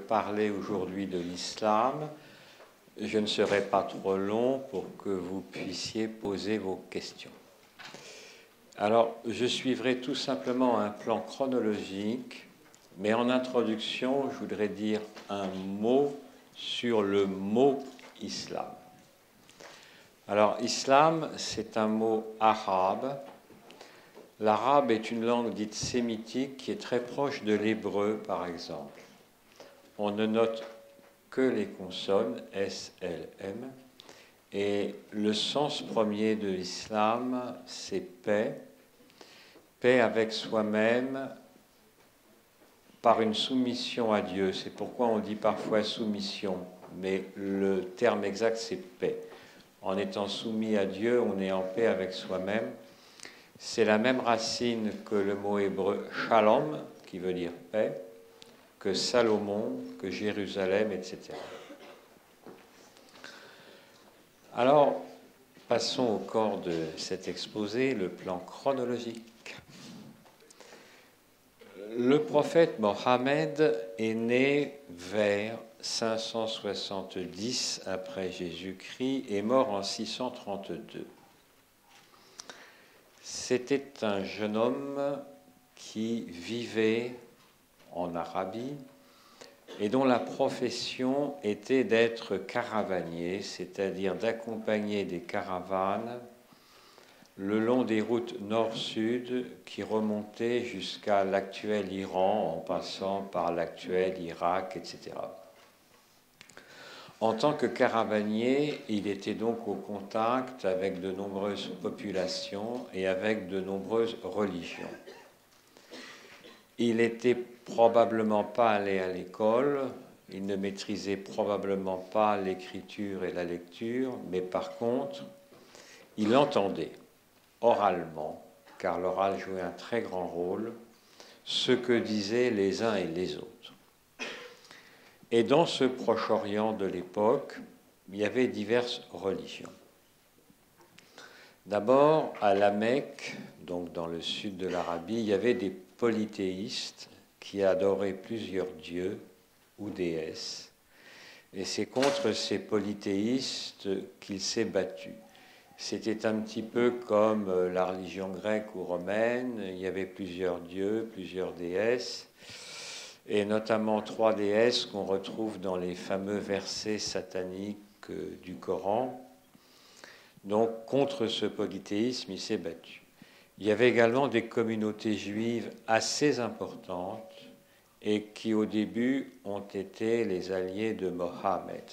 parler aujourd'hui de l'islam. Je ne serai pas trop long pour que vous puissiez poser vos questions. Alors, je suivrai tout simplement un plan chronologique, mais en introduction, je voudrais dire un mot sur le mot islam. Alors, islam, c'est un mot arabe. L'arabe est une langue dite sémitique qui est très proche de l'hébreu, par exemple. On ne note que les consonnes, S, L, M. Et le sens premier de l'islam, c'est paix. Paix avec soi-même par une soumission à Dieu. C'est pourquoi on dit parfois soumission, mais le terme exact, c'est paix. En étant soumis à Dieu, on est en paix avec soi-même. C'est la même racine que le mot hébreu shalom, qui veut dire paix, que Salomon, que Jérusalem, etc. Alors, passons au corps de cet exposé, le plan chronologique. Le prophète Mohammed est né vers 570 après Jésus-Christ et mort en 632. C'était un jeune homme qui vivait en Arabie et dont la profession était d'être caravanier, c'est-à-dire d'accompagner des caravanes le long des routes nord-sud qui remontaient jusqu'à l'actuel Iran en passant par l'actuel Irak, etc. En tant que caravanier, il était donc au contact avec de nombreuses populations et avec de nombreuses religions. Il n'était probablement pas allé à l'école, il ne maîtrisait probablement pas l'écriture et la lecture, mais par contre, il entendait oralement, car l'oral jouait un très grand rôle, ce que disaient les uns et les autres. Et dans ce Proche-Orient de l'époque, il y avait diverses religions. D'abord, à la Mecque, donc dans le sud de l'Arabie, il y avait des polythéistes qui adoraient plusieurs dieux ou déesses. Et c'est contre ces polythéistes qu'il s'est battu. C'était un petit peu comme la religion grecque ou romaine. Il y avait plusieurs dieux, plusieurs déesses, et notamment 3 déesses qu'on retrouve dans les fameux versets sataniques du Coran. Donc, contre ce polythéisme, il s'est battu. Il y avait également des communautés juives assez importantes et qui, au début, ont été les alliés de Mohammed.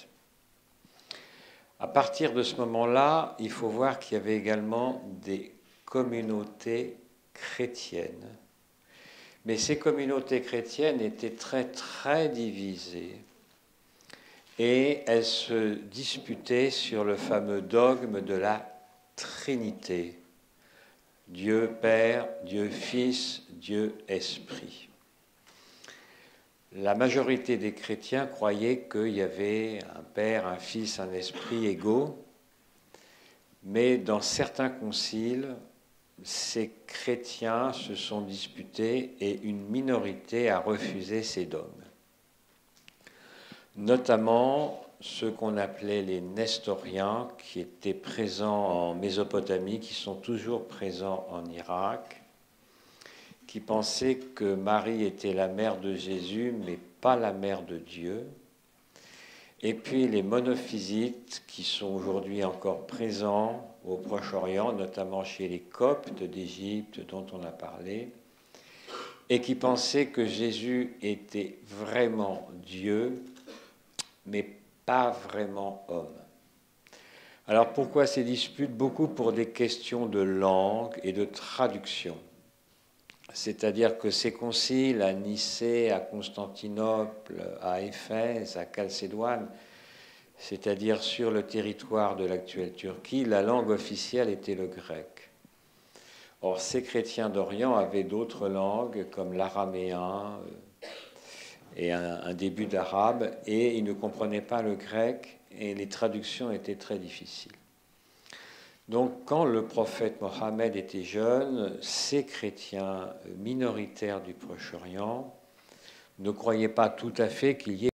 À partir de ce moment-là, il faut voir qu'il y avait également des communautés chrétiennes. Mais ces communautés chrétiennes étaient très, très divisées et elles se disputaient sur le fameux dogme de la Trinité. Dieu Père, Dieu Fils, Dieu Esprit. La majorité des chrétiens croyaient qu'il y avait un Père, un Fils, un Esprit égaux, mais dans certains conciles, ces chrétiens se sont disputés et une minorité a refusé ces dogmes. Notamment ceux qu'on appelait les Nestoriens, qui étaient présents en Mésopotamie, qui sont toujours présents en Irak, qui pensaient que Marie était la mère de Jésus, mais pas la mère de Dieu. Et puis les monophysites, qui sont aujourd'hui encore présents au Proche-Orient, notamment chez les Coptes d'Égypte, dont on a parlé, et qui pensaient que Jésus était vraiment Dieu, mais pas vraiment homme. Alors pourquoi ces disputes? Beaucoup pour des questions de langue et de traduction. C'est-à-dire que ces conciles à Nicée, à Constantinople, à Éphèse, à Chalcédoine, c'est-à-dire sur le territoire de l'actuelle Turquie, la langue officielle était le grec. Or, ces chrétiens d'Orient avaient d'autres langues, comme l'araméen et un début d'arabe, et ils ne comprenaient pas le grec, et les traductions étaient très difficiles. Donc, quand le prophète Mohammed était jeune, ces chrétiens minoritaires du Proche-Orient ne croyaient pas tout à fait qu'il y ait